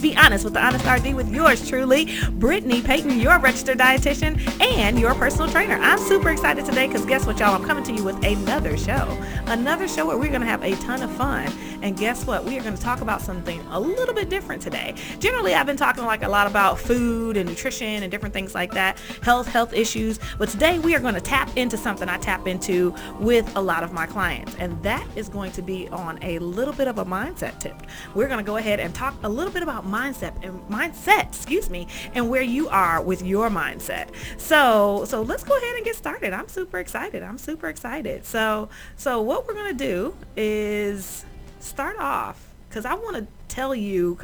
Be Honest with the Honest RD with yours truly, Brittany Payton, your registered dietitian and your personal trainer. I'm super excited today because guess what, y'all? I'm coming to you with another show where we're going to have a ton of fun. And guess what? We are going to talk about something a little bit different today. Generally, I've been talking like a lot about food and nutrition and different things like that, health issues. But today we are going to tap into something I tap into with a lot of my clients. And that is going to be on a little bit of a mindset tip. We're going to go ahead and talk a little bit about mindset, and where you are with your mindset. So let's go ahead and get started. I'm super excited. So what we're going to do is start off, because I want to tell you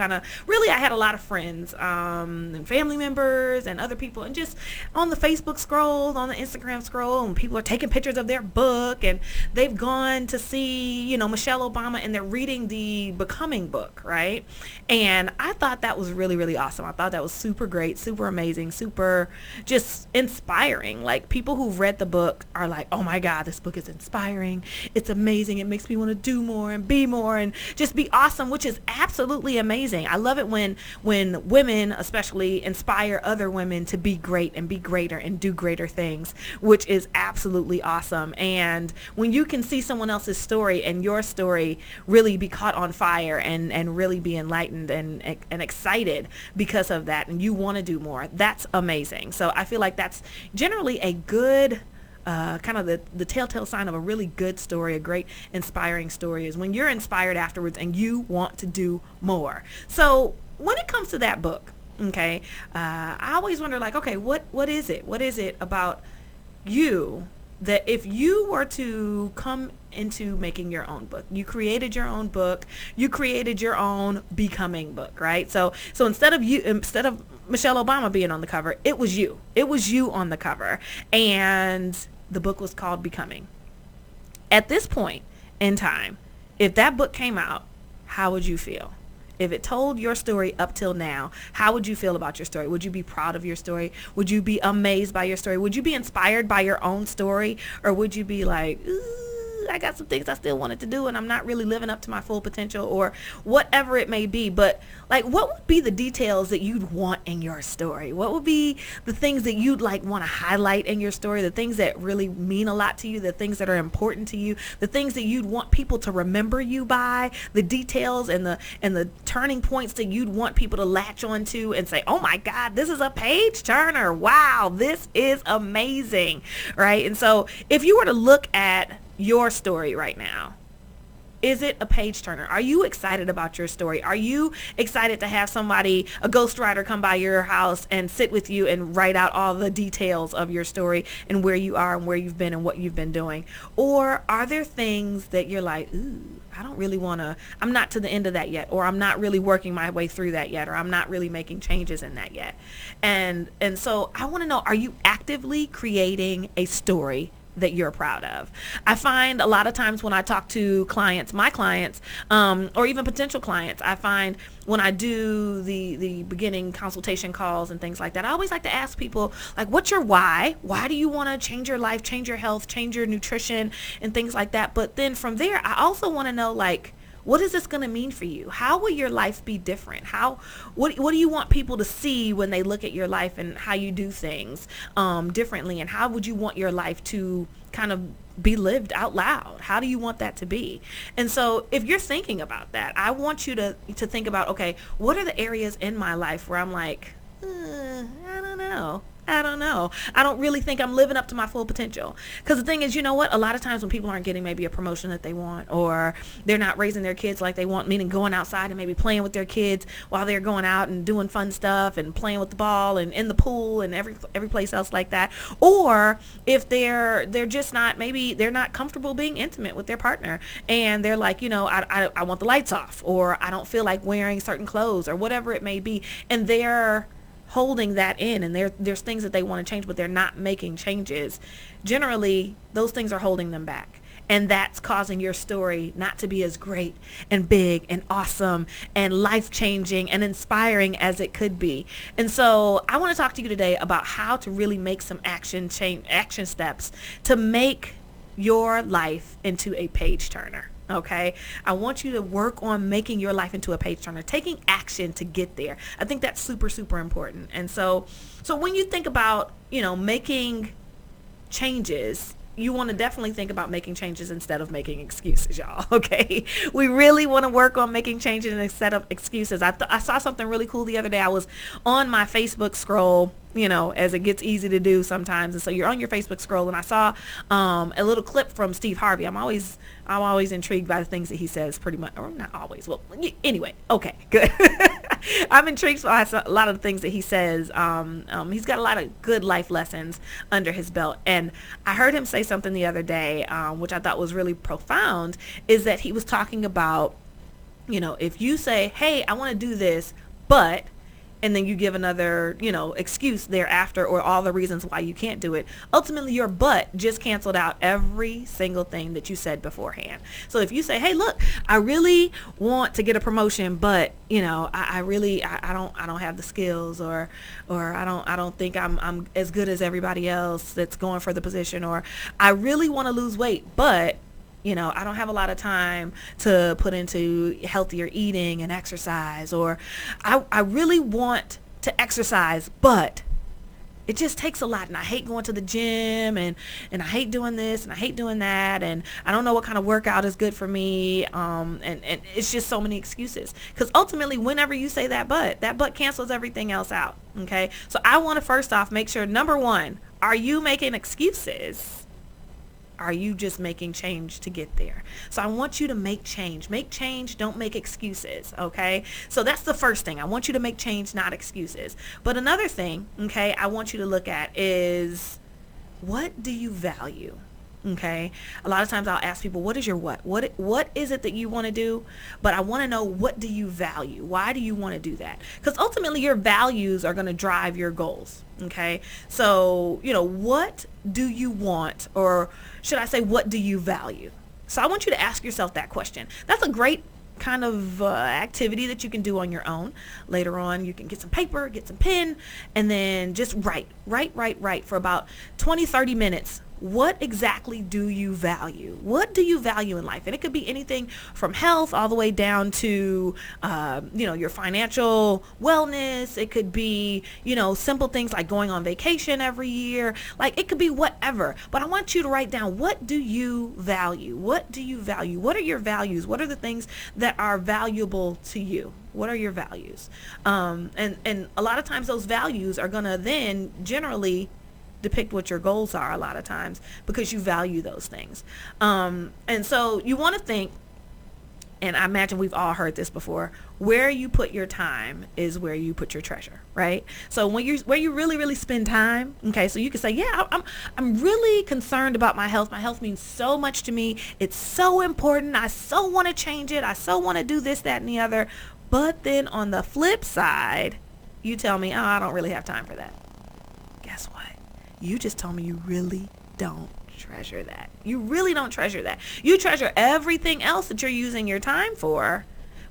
really, I had a lot of friends and family members and other people, and just on the Facebook scroll, on the Instagram scroll, and people are taking pictures of their book, and they've gone to see, Michelle Obama, and they're reading the Becoming book, right? And I thought that was really, really awesome. I thought that was super great, super amazing, super just inspiring. Like, people who've read the book are like, oh my God, this book is inspiring. It's amazing. It makes me want to do more and be more and just be awesome, which is absolutely amazing. I love it when women especially inspire other women to be great and be greater and do greater things, which is absolutely awesome. And when you can see someone else's story and your story really be caught on fire and really be enlightened and excited because of that, and you want to do more, that's amazing. So I feel like that's generally a good kind of the telltale sign of a really good story, a great inspiring story, is when you're inspired afterwards and you want to do more. So when it comes to that book, okay, I always wonder, like, okay, what is it? What is it about you that if you were to come into making your own book, you created your own book, you created your own Becoming book, right? So instead of Michelle Obama being on the cover, it was you on the cover, and the book was called Becoming. At this point in time, if that book came out, how would you feel? If it told your story up till now, how would you feel about your story? Would you be proud of your story? Would you be amazed by your story? Would you be inspired by your own story? Or would you be like, ooh, I got some things I still wanted to do and I'm not really living up to my full potential, or whatever it may be? But like, what would be the details that you'd want in your story? What would be the things that you'd like want to highlight in your story? The things that really mean a lot to you, the things that are important to you, the things that you'd want people to remember you by, the details and the turning points that you'd want people to latch onto and say, oh my God, this is a page turner. Wow, this is amazing, right? And so if you were to look at your story right now, is it a page turner? Are you excited about your story? Are you excited to have somebody, a ghostwriter, come by your house and sit with you and write out all the details of your story and where you are and where you've been and what you've been doing? Or are there things that you're like, ooh, I don't really want to, I'm not to the end of that yet, or I'm not really working my way through that yet, or I'm not really making changes in that yet? And so I want to know, are you actively creating a story that you're proud of? I find a lot of times when I talk to clients, my clients, or even potential clients, I find when I do the beginning consultation calls and things like that, I always like to ask people, like, what's your why? Why do you want to change your life, change your health, change your nutrition and things like that? But then from there, I also want to know, like, what is this going to mean for you? How will your life be different? What do you want people to see when they look at your life and how you do things differently? And how would you want your life to kind of be lived out loud? How do you want that to be? And so if you're thinking about that, I want you to think about, okay, what are the areas in my life where I'm like, I don't know. I don't really think I'm living up to my full potential. Because the thing is, you know what? A lot of times when people aren't getting maybe a promotion that they want, or they're not raising their kids like they want, meaning going outside and maybe playing with their kids while they're going out and doing fun stuff and playing with the ball and in the pool and every place else like that. Or if they're just not, maybe they're not comfortable being intimate with their partner, and they're like, I want the lights off, or I don't feel like wearing certain clothes, or whatever it may be, and they're holding that in, and there's things that they want to change, but they're not making changes. Generally, those things are holding them back, and that's causing your story not to be as great and big and awesome and life-changing and inspiring as it could be. And so I want to talk to you today about how to really make some action steps to make your life into a page turner. Okay. I want you to work on making your life into a page turner, taking action to get there. I think that's super, super important. And so when you think about, making changes, you want to definitely think about making changes instead of making excuses, y'all. Okay. We really want to work on making changes instead of excuses. I saw something really cool the other day. I was on my Facebook scroll, as it gets easy to do sometimes. And so you're on your Facebook scroll, and I saw a little clip from Steve Harvey. I'm always intrigued by the things that he says, pretty much, or not always. Well, anyway, okay, good. I'm intrigued by a lot of the things that he says. He's got a lot of good life lessons under his belt. And I heard him say something the other day, which I thought was really profound, is that he was talking about, if you say, hey, I want to do this, but, and then you give another, excuse thereafter, or all the reasons why you can't do it, ultimately your but just canceled out every single thing that you said beforehand. So if you say, hey, look, I really want to get a promotion, but I don't have the skills, or I don't think I'm as good as everybody else that's going for the position, or I really want to lose weight, but I don't have a lot of time to put into healthier eating and exercise, or I really want to exercise, but it just takes a lot, and I hate going to the gym, and I hate doing this, and I hate doing that, and I don't know what kind of workout is good for me, and it's just so many excuses, because ultimately whenever you say that but cancels everything else out. Okay, so I want to first off make sure, number one, are you making excuses? Are you just making change to get there? So I want you to make change. Make change, don't make excuses, okay? So that's the first thing. I want you to make change, not excuses. But another thing, okay, I want you to look at is, what do you value? Okay, a lot of times I'll ask people, what is your what is it that you want to do? But I want to know, what do you value? Why do you want to do that? Because ultimately your values are going to drive your goals. Okay, so what do you want, or should I say, what do you value? So I want you to ask yourself that question. That's a great kind of activity that you can do on your own. Later on, you can get some paper, get some pen, and then just write for about 20-30 minutes. What exactly do you value? What do you value in life? And it could be anything from health all the way down to, your financial wellness. It could be, simple things like going on vacation every year. Like, it could be whatever. But I want you to write down, what do you value? What do you value? What are your values? What are the things that are valuable to you? What are your values? And a lot of times those values are going to then generally depict what your goals are a lot of times, because you value those things. And so you want to think, and I imagine we've all heard this before, where you put your time is where you put your treasure, right? So where you really, really spend time, okay, so you can say, yeah, I'm really concerned about my health. My health means so much to me. It's so important. I so want to change it. I so want to do this, that, and the other. But then on the flip side, you tell me, oh, I don't really have time for that. Guess what? You just told me you really don't treasure that. You really don't treasure that. You treasure everything else that you're using your time for,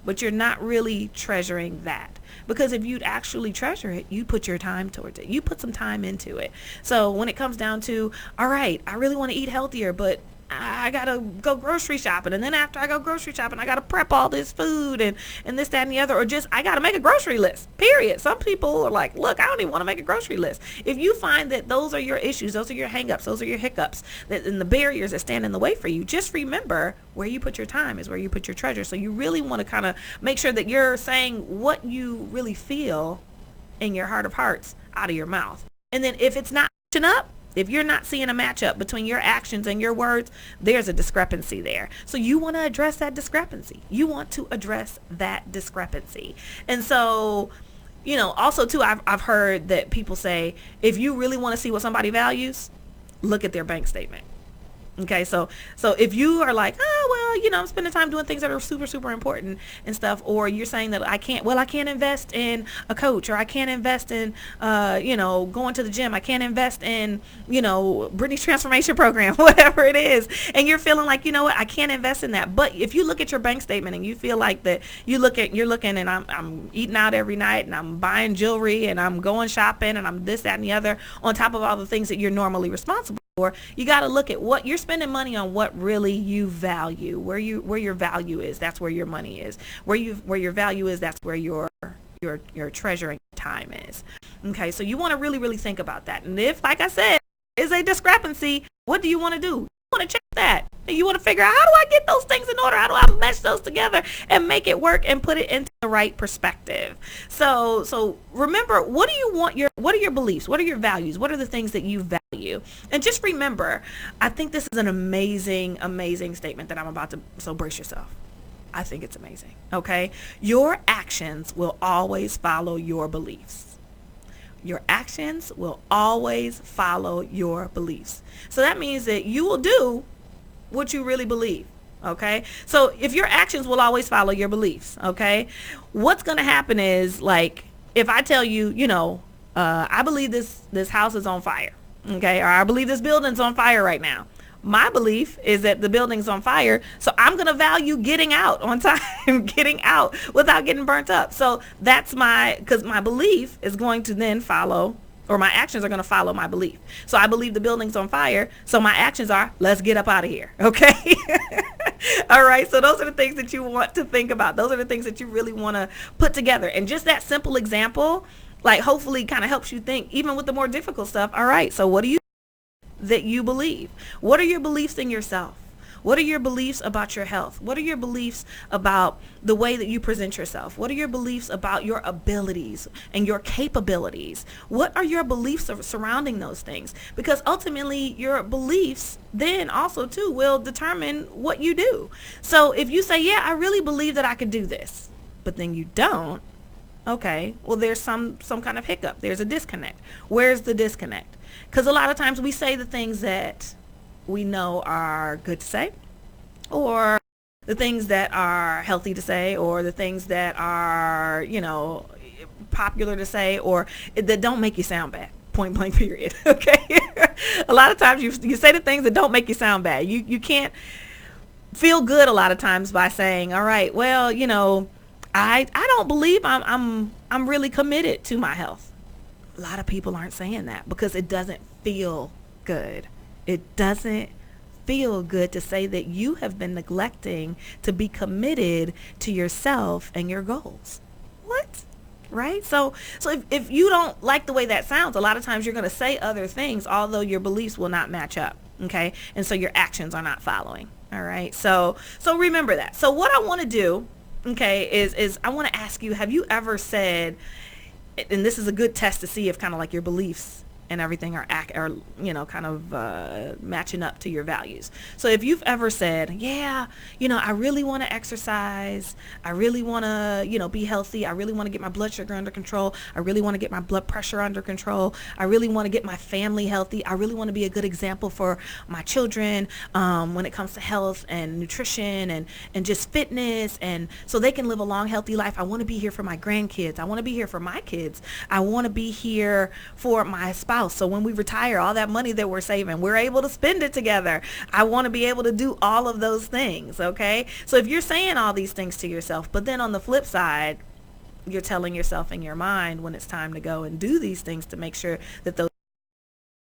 but you're not really treasuring that. Because if you'd actually treasure it, you put your time towards it. You put some time into it. So when it comes down to, all right, I really want to eat healthier, but I gotta go grocery shopping, and then after I go grocery shopping, I gotta prep all this food and this, that, and the other, or just I gotta make a grocery list, period. Some people are like, look, I don't even want to make a grocery list. If you find that those are your issues, those are your hangups, those are your hiccups, and the barriers that stand in the way for you, just remember, where you put your time is where you put your treasure. So you really want to kind of make sure that you're saying what you really feel in your heart of hearts out of your mouth. And then if it's not matching up, if you're not seeing a matchup between your actions and your words, there's a discrepancy there. So you want to address that discrepancy. You want to address that discrepancy. And so, also too, I've heard that people say, if you really want to see what somebody values, look at their bank statement. Okay, so if you are like, oh, well, I'm spending time doing things that are super, super important and stuff, or you're saying that I can't invest in a coach, or I can't invest in, going to the gym. I can't invest in, Brittany's transformation program, whatever it is. And you're feeling like, I can't invest in that. But if you look at your bank statement and you feel like that you're looking and I'm eating out every night, and I'm buying jewelry, and I'm going shopping, and I'm this, that, and the other, on top of all the things that you're normally responsible Or you got to look at what you're spending money on, what really you value, where your value is. That's where your money is. Where your value is, that's where your treasuring time is. Okay, so you want to really, really think about that. And if, like I said, is a discrepancy, what do you want to do? You want to check that. And you want to figure out, how do I get those things in order? How do I mesh those together and make it work and put it into the right perspective? So remember, what are your beliefs? What are your values? What are the things that you value? And just remember, I think this is an amazing, amazing statement that I'm about to, so brace yourself. I think it's amazing. Okay? Your actions will always follow your beliefs. Your actions will always follow your beliefs. So that means that you will do what you really believe. Okay? So if your actions will always follow your beliefs, okay? What's going to happen is, like, if I tell you, I believe this house is on fire, okay? Or I believe this building's on fire right now. My belief is that the building's on fire, so I'm going to value getting out on time, getting out without getting burnt up. So that's because my belief is going to then follow, or my actions are going to follow my belief. So I believe the building's on fire, so my actions are, let's get up out of here, okay? All right, so those are the things that you want to think about. Those are the things that you really want to put together. And just that simple example, like, hopefully kind of helps you think, even with the more difficult stuff. All right, so what do you that you believe? What are your beliefs in yourself? What are your beliefs about your health? What are your beliefs about the way that you present yourself? What are your beliefs about your abilities and your capabilities? What are your beliefs surrounding those things? Because ultimately your beliefs then also too will determine what you do. So if you say, yeah, I really believe that I could do this, but then you don't, okay, well, there's some kind of hiccup. There's a disconnect. Where's the disconnect? Because a lot of times we say the things that we know are good to say, or the things that are healthy to say, or the things that are, popular to say, or that don't make you sound bad. Point blank period. Okay. A lot of times you say the things that don't make you sound bad. You can't feel good a lot of times by saying, all right, well, I don't believe I'm really committed to my health. A lot of people aren't saying that because it doesn't feel good. It doesn't feel good to say that you have been neglecting to be committed to yourself and your goals. What? Right? So if you don't like the way that sounds, a lot of times you're going to say other things, although your beliefs will not match up. Okay? And so your actions are not following. All right? So remember that. So what I want to do, okay, is I want to ask you, have you ever said, and this is a good test to see if kind of like your beliefs and everything are matching up to your values. So if you've ever said, yeah, I really want to exercise, I really want to, be healthy, I really want to get my blood sugar under control, I really want to get my blood pressure under control, I really want to get my family healthy, I really want to be a good example for my children when it comes to health and nutrition and just fitness, and so they can live a long, healthy life. I want to be here for my grandkids, I want to be here for my kids, I want to be here for my spouse. So when we retire, all that money that we're saving, we're able to spend it together. I want to be able to do all of those things, okay? So if you're saying all these things to yourself, but then on the flip side, you're telling yourself in your mind when it's time to go and do these things to make sure that those,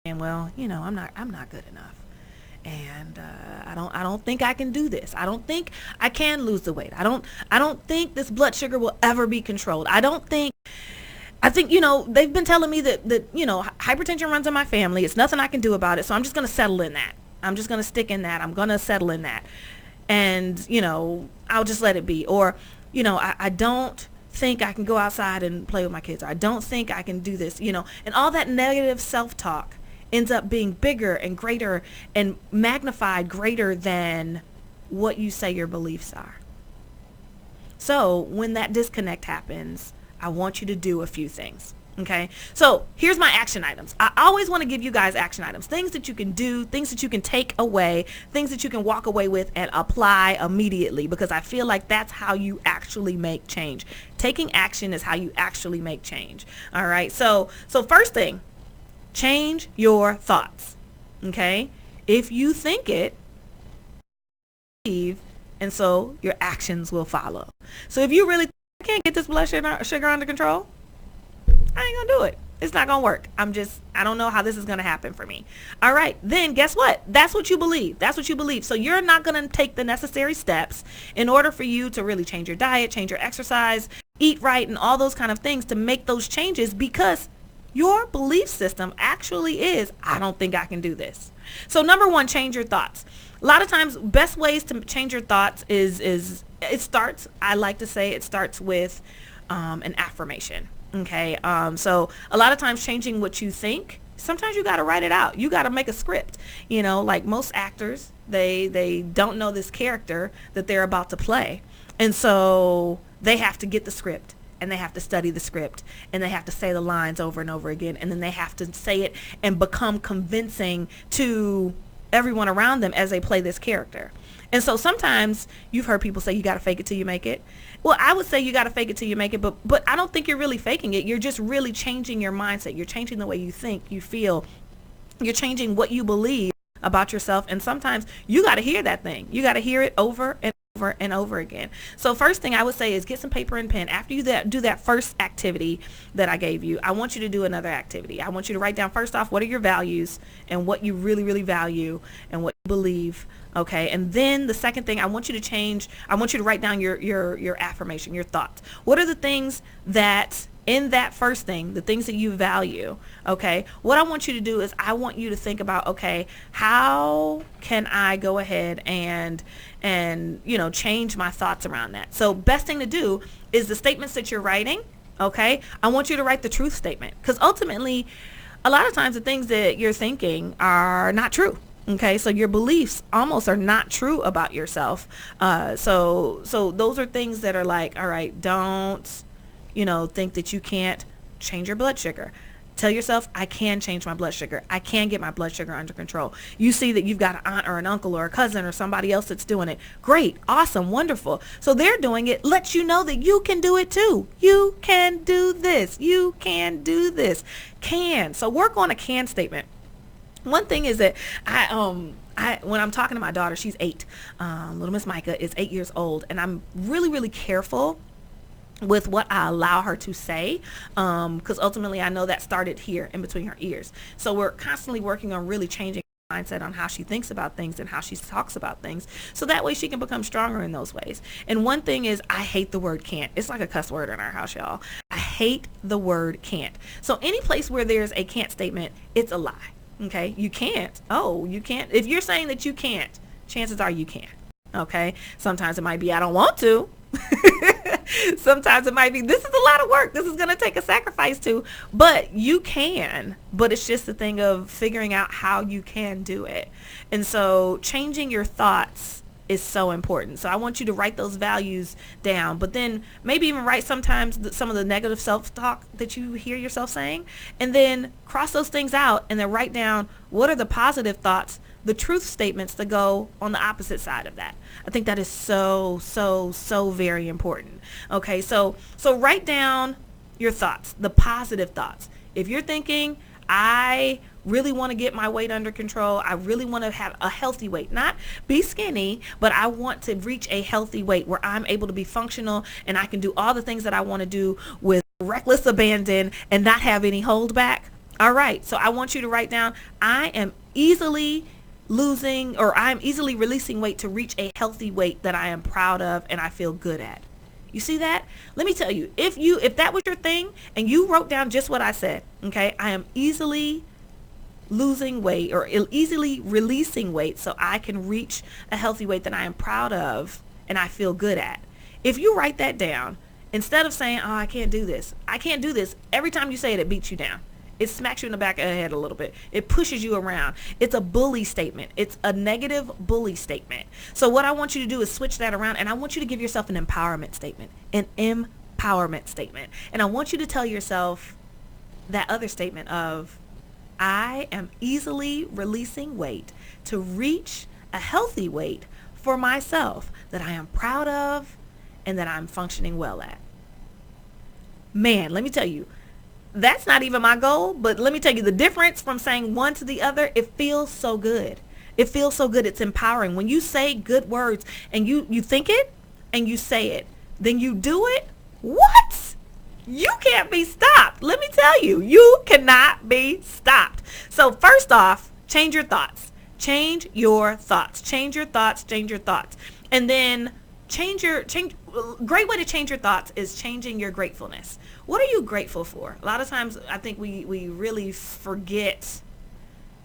and well, I'm not good enough. And I don't think I can do this. I don't think I can lose the weight. I don't think this blood sugar will ever be controlled. I think, they've been telling me that hypertension runs in my family. It's nothing I can do about it. So I'm just going to settle in that. I'm just going to stick in that. I'm going to settle in that. And, I'll just let it be. Or, I don't think I can go outside and play with my kids. Or I don't think I can do this, and all that negative self-talk ends up being bigger and greater and magnified greater than what you say your beliefs are. So when that disconnect happens, I want you to do a few things. Okay. So here's my action items. I always want to give you guys action items, things that you can do, things that you can take away, things that you can walk away with and apply immediately, because I feel like that's how you actually make change. Taking action is how you actually make change. All right. So first thing, change your thoughts. Okay. If you think it, and so your actions will follow. So if you really I can't get this blood sugar under control, I ain't gonna do it. It's not going to work. I don't know how this is going to happen for me. All right. Then guess what? That's what you believe. That's what you believe. So you're not going to take the necessary steps in order for you to really change your diet, change your exercise, eat right, and all those kind of things to make those changes, because your belief system actually is, I don't think I can do this. So number one, change your thoughts. A lot of times, best ways to change your thoughts I like to say it starts with an affirmation. Okay. So a lot of times changing what you think, sometimes you got to write it out. You got to make a script, like most actors, they don't know this character that they're about to play. And so they have to get the script, and they have to study the script, and they have to say the lines over and over again. And then they have to say it and become convincing to everyone around them as they play this character. And so sometimes you've heard people say you got to fake it till you make it. Well, I would say you got to fake it till you make it, but I don't think you're really faking it. You're just really changing your mindset. You're changing the way you think, you feel. You're changing what you believe about yourself. And sometimes you got to hear that thing. You got to hear it over and over and over again. So first thing I would say is get some paper and pen. After you do that first activity that I gave you, I want you to do another activity. I want you to write down, first off, what are your values and what you really, really value and what you believe. Okay. And then the second thing I want you to write down your affirmation, your thoughts. What are the things that in that first thing, the things that you value? Okay. What I want you to do is I want you to think about, okay, how can I go ahead and change my thoughts around that? So best thing to do is the statements that you're writing. Okay. I want you to write the truth statement, because ultimately a lot of times the things that you're thinking are not true. Okay, so your beliefs almost are not true about yourself. So those are things that are like, all right, don't, think that you can't change your blood sugar. Tell yourself, I can change my blood sugar. I can get my blood sugar under control. You see that you've got an aunt or an uncle or a cousin or somebody else that's doing it. Great, awesome, wonderful. So they're doing it. Lets you know that you can do it too. You can do this. You can do this. Can. So work on a can statement. One thing is that when I'm talking to my daughter, she's 8. Little Miss Micah is 8 years old, and I'm really, really careful with what I allow her to say, because ultimately I know that started here in between her ears. So we're constantly working on really changing her mindset on how she thinks about things and how she talks about things, so that way she can become stronger in those ways. And one thing is, I hate the word can't. It's like a cuss word in our house, y'all. I hate the word can't. So any place where there's a can't statement, it's a lie. Okay, you can't. Oh, you can't. If you're saying that you can't, chances are you can't. Okay, sometimes it might be I don't want to. Sometimes it might be this is a lot of work. This is going to take a sacrifice too. But you can. But it's just the thing of figuring out how you can do it. And so changing your thoughts is so important. So I want you to write those values down, but then maybe even write sometimes some of the negative self-talk that you hear yourself saying, and then cross those things out, and then write down what are the positive thoughts, the truth statements that go on the opposite side of that. I think that is so very important. Okay, so write down your thoughts, the positive thoughts. If you're thinking, I really want to get my weight under control. I really want to have a healthy weight, not be skinny, but I want to reach a healthy weight where I'm able to be functional and I can do all the things that I want to do with reckless abandon and not have any hold back. All right. So I want you to write down, I am easily losing, or I'm easily releasing weight to reach a healthy weight that I am proud of and I feel good at. You see that? Let me tell you, if that was your thing and you wrote down just what I said, okay, I am easily losing weight or easily releasing weight so I can reach a healthy weight that I am proud of and I feel good at. If you write that down, instead of saying, oh, I can't do this, every time you say it, it beats you down. It smacks you in the back of the head a little bit. It pushes you around. It's a bully statement. It's a negative bully statement. So what I want you to do is switch that around, and I want you to give yourself an empowerment statement. An empowerment statement. And I want you to tell yourself that other statement of, I am easily releasing weight to reach a healthy weight for myself that I am proud of and that I'm functioning well at. Man, let me tell you, that's not even my goal, but let me tell you the difference from saying one to the other. It feels so good. It feels so good. It's empowering. When you say good words and you think it and you say it, then you do it. What? You can't be stopped. Let me tell you, you cannot be stopped. So first off, change your thoughts. Change your thoughts. Change your thoughts. Change your thoughts. And then great way to change your thoughts is changing your gratefulness. What are you grateful for? A lot of times I think we really forget,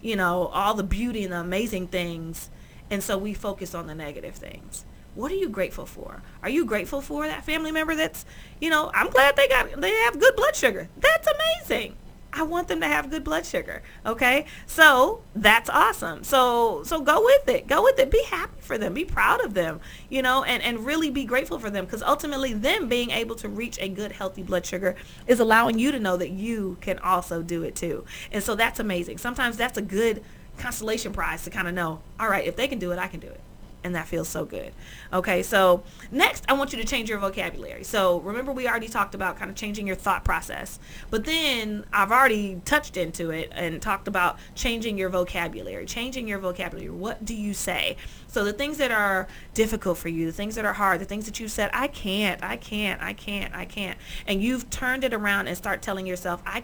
all the beauty and the amazing things. And so we focus on the negative things. What are you grateful for? Are you grateful for that family member that's, I'm glad they have good blood sugar. That's amazing. I want them to have good blood sugar. Okay. So that's awesome. So go with it. Go with it. Be happy for them. Be proud of them, and really be grateful for them, because ultimately them being able to reach a good, healthy blood sugar is allowing you to know that you can also do it too. And so that's amazing. Sometimes that's a good consolation prize to kind of know, all right, if they can do it, I can do it. And that feels so good. Okay, so next I want you to change your vocabulary. So remember, we already talked about kind of changing your thought process, but then I've already touched into it and talked about changing your vocabulary. Changing your vocabulary. What do you say? So the things that are difficult for you, the things that are hard, the things that you said, I can't, and you've turned it around and start telling yourself, I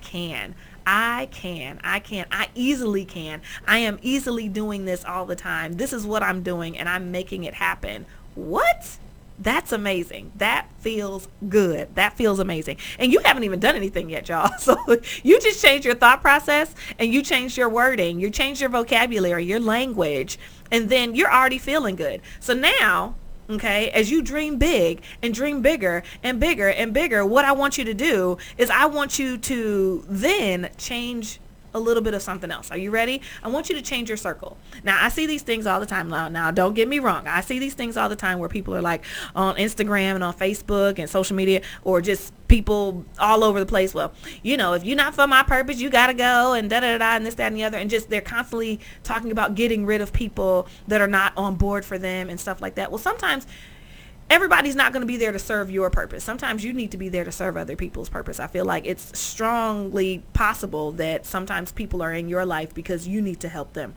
easily can. I am easily doing this all the time. This is what I'm doing, and I'm making it happen. What? That's amazing. That feels good. That feels amazing. And you haven't even done anything yet, y'all. So you just changed your thought process, and you changed your wording. You changed your vocabulary, your language, and then you're already feeling good. So now, okay, as you dream big and dream bigger and bigger and bigger, what I want you to do is I want you to then change a little bit of something else. Are you ready? I want you to change your circle. Now, I see these things all the time. Now, don't get me wrong. I see these things all the time where people are like on Instagram and on Facebook and social media, or just people all over the place. Well, if you're not for my purpose, you got to go, and da-da-da-da, and this, that, and the other. And just they're constantly talking about getting rid of people that are not on board for them and stuff like that. Well, sometimes everybody's not going to be there to serve your purpose. Sometimes you need to be there to serve other people's purpose. I feel like it's strongly possible that sometimes people are in your life because you need to help them.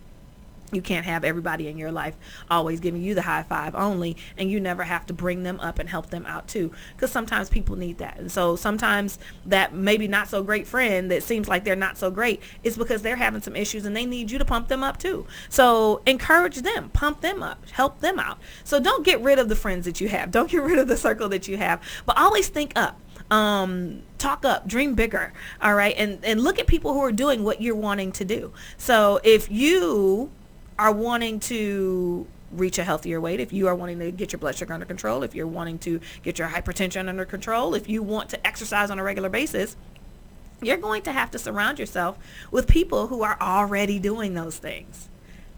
You can't have everybody in your life always giving you the high five only, and you never have to bring them up and help them out too, because sometimes people need that. And so sometimes that maybe not so great friend that seems like they're not so great is because they're having some issues and they need you to pump them up too. So encourage them, pump them up, help them out. So don't get rid of the friends that you have. Don't get rid of the circle that you have, but always think up. Talk up, dream bigger. All right. And look at people who are doing what you're wanting to do. So if you are wanting to reach a healthier weight, if you are wanting to get your blood sugar under control, if you're wanting to get your hypertension under control, if you want to exercise on a regular basis, you're going to have to surround yourself with people who are already doing those things.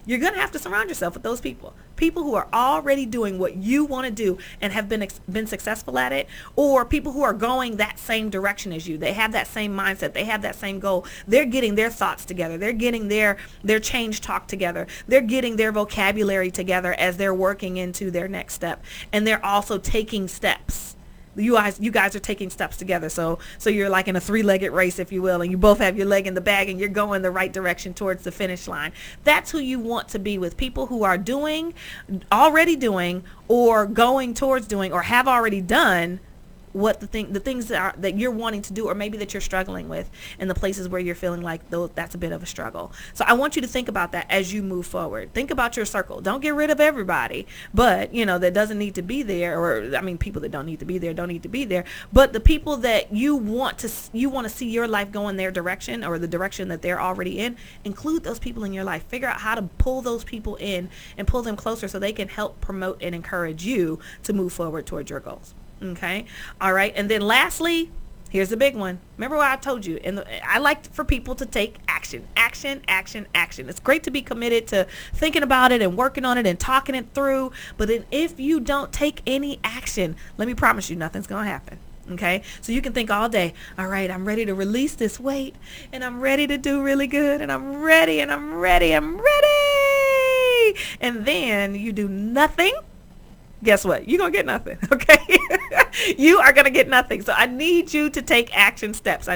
You're going to have to surround yourself with those people who are already doing what you want to do and have been successful at it, or people who are going that same direction as you. They have that same mindset. They have that same goal. They're getting their thoughts together. They're getting their change talk together. They're getting their vocabulary together as they're working into their next step. And they're also taking steps. You guys are taking steps together. So you're like in a three-legged race, if you will, and you both have your leg in the bag and you're going the right direction towards the finish line. That's who you want to be with, people who are already doing, or going towards doing, or have already done what the things that you're wanting to do, or maybe that you're struggling with, in the places where you're feeling like that's a bit of a struggle. So I want you to think about that as you move forward. Think about your circle. Don't get rid of everybody, but that doesn't need to be there, or people that don't need to be there, but the people that you want to see your life go in their direction, or the direction that they're already in, include those people in your life. Figure out how to pull those people in and pull them closer so they can help promote and encourage you to move forward towards your goals. Okay. All right. And then lastly, here's the big one. Remember what I told you? And I like for people to take action. It's great to be committed to thinking about it and working on it and talking it through. But then if you don't take any action, let me promise you, nothing's going to happen. Okay. So you can think all day, all right, I'm ready to release this weight, and I'm ready to do really good, and I'm ready. And then you do nothing. Guess what? You're going to get nothing, okay? You are going to get nothing. So I need you to take action steps.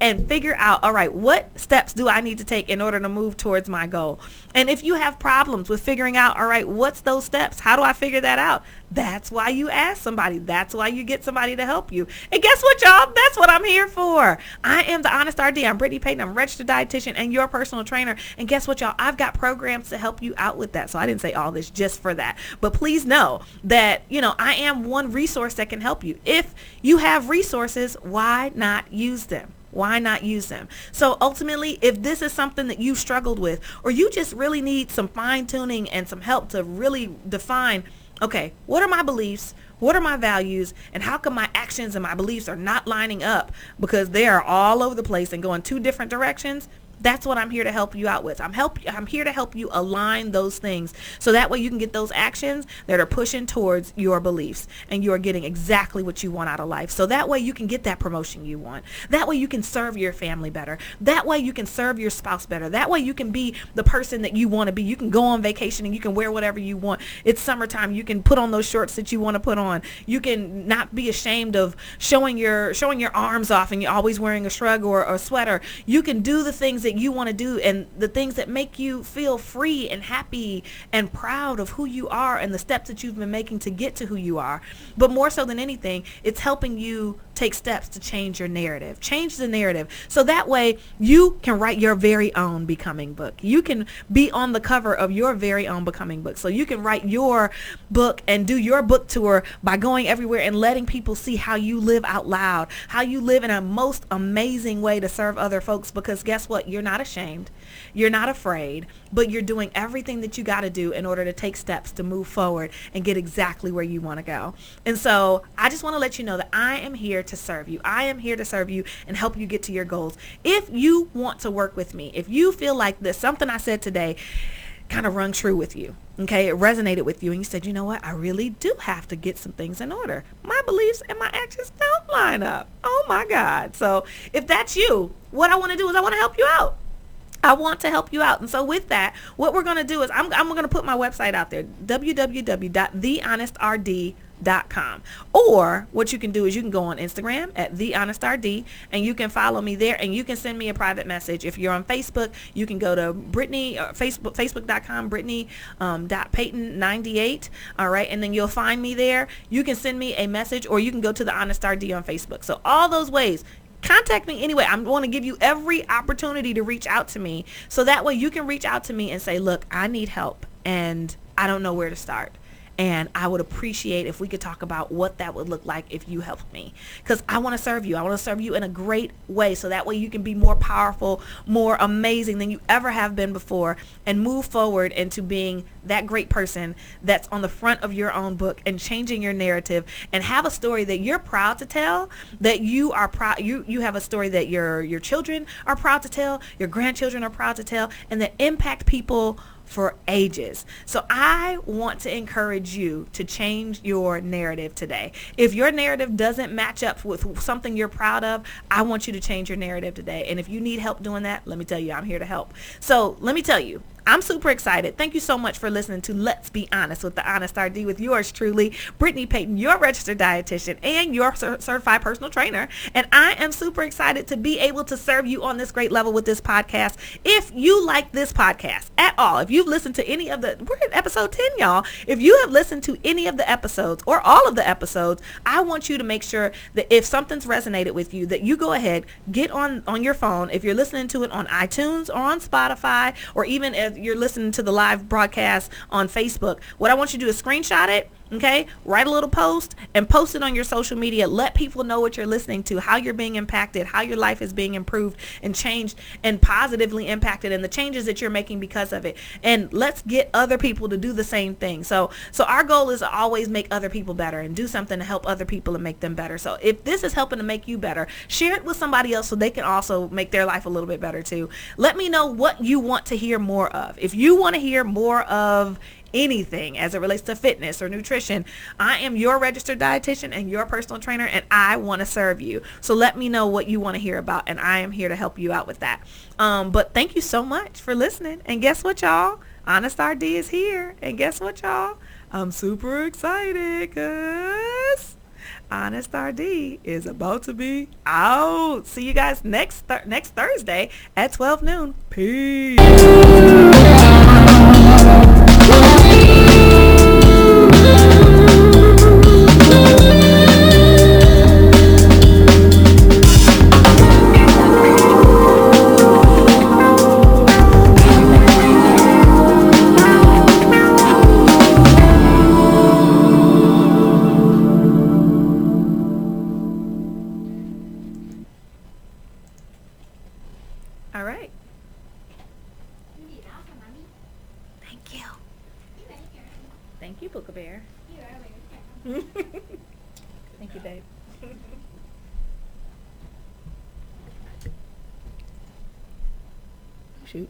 and figure out, all right, what steps do I need to take in order to move towards my goal? And if you have problems with figuring out, all right, what's those steps? How do I figure that out? That's why you ask somebody. That's why you get somebody to help you. And guess what, y'all? That's what I'm here for. I am the Honest RD. I'm Brittany Payton. I'm a registered dietitian and your personal trainer. And guess what, y'all? I've got programs to help you out with that. So I didn't say all this just for that. But please know that, I am one resource that can help you. If you have resources, why not use them? Why not use them? So ultimately, if this is something that you've struggled with, or you just really need some fine tuning and some help to really define, okay, what are my beliefs? What are my values? And how come my actions and my beliefs are not lining up because they are all over the place and going two different directions? That's what I'm here to help you out with. I'm here to help you align those things so that way you can get those actions that are pushing towards your beliefs and you are getting exactly what you want out of life. So that way you can get that promotion you want. That way you can serve your family better. That way you can serve your spouse better. That way you can be the person that you want to be. You can go on vacation and you can wear whatever you want. It's summertime. You can put on those shorts that you want to put on. You can not be ashamed of showing your arms off and you're always wearing a shrug or a sweater. You can do the things that you want to do and the things that make you feel free and happy and proud of who you are and the steps that you've been making to get to who you are. But more so than anything, it's helping you take steps to change your narrative. Change the narrative. So that way you can write your very own becoming book. You can be on the cover of your very own becoming book. So you can write your book and do your book tour by going everywhere and letting people see how you live out loud, how you live in a most amazing way to serve other folks, because guess what? You're not ashamed. You're not afraid, but you're doing everything that you got to do in order to take steps to move forward and get exactly where you want to go. And so I just want to let you know that I am here to serve you. I am here to serve you and help you get to your goals. If you want to work with me, if you feel like this, something I said today kind of rung true with you, okay, it resonated with you, and you said, you know what, I really do have to get some things in order. My beliefs and my actions don't line up. Oh my God. So if that's you, what I want to do is I want to help you out. I want to help you out. And so with that, what we're going to do is I'm going to put my website out there, www.thehonestRD.com. Or what you can do is you can go on Instagram at TheHonestRD and you can follow me there and you can send me a private message. If you're on Facebook, you can go to Brittany, Facebook.com, Brittany.Payton98. All right. And then you'll find me there. You can send me a message or you can go to The Honest RD on Facebook. So all those ways. Contact me anyway. I'm going to give you every opportunity to reach out to me. So that way you can reach out to me and say, look, I need help and I don't know where to start. And I would appreciate if we could talk about what that would look like if you helped me. Because I want to serve you. I want to serve you in a great way. So that way you can be more powerful, more amazing than you ever have been before. And move forward into being that great person that's on the front of your own book and changing your narrative. And have a story that you're proud to tell. That you are proud. You have a story that your children are proud to tell. Your grandchildren are proud to tell. And that impact people for ages. So I want to encourage you to change your narrative today. If your narrative doesn't match up with something you're proud of, I want you to change your narrative today. And if you need help doing that, let me tell you, I'm here to help. So let me tell you, I'm super excited. Thank you so much for listening to Let's Be Honest with the Honest RD with yours truly, Brittany Payton, your registered dietitian and your certified personal trainer. And I am super excited to be able to serve you on this great level with this podcast. If you like this podcast at all, if you've listened to any of we're at episode 10, y'all. If you have listened to any of the episodes or all of the episodes, I want you to make sure that if something's resonated with you, that you go ahead, get on your phone. If you're listening to it on iTunes or on Spotify, or even if you're listening to the live broadcast on Facebook, what I want you to do is screenshot it, okay, write a little post and post it on your social media. Let people know what you're listening to, how you're being impacted, how your life is being improved and changed and positively impacted, and the changes that you're making because of it. And let's get other people to do the same thing. So our goal is to always make other people better and do something to help other people and make them better. So if this is helping to make you better, share it with somebody else so they can also make their life a little bit better too. Let me know what you want to hear more of. If you want to hear more of anything as it relates to fitness or nutrition, I am your registered dietitian and your personal trainer, and I want to serve you. So let me know what you want to hear about, and I am here to help you out with that. But thank you so much for listening. And guess what, y'all? Honest RD is here. And guess what, y'all? I'm super excited because Honest RD is about to be out. See you guys next Thursday at 12 noon. Peace. All right. Thank you. Thank you, Puka Bear. Thank you, babe. Shoot.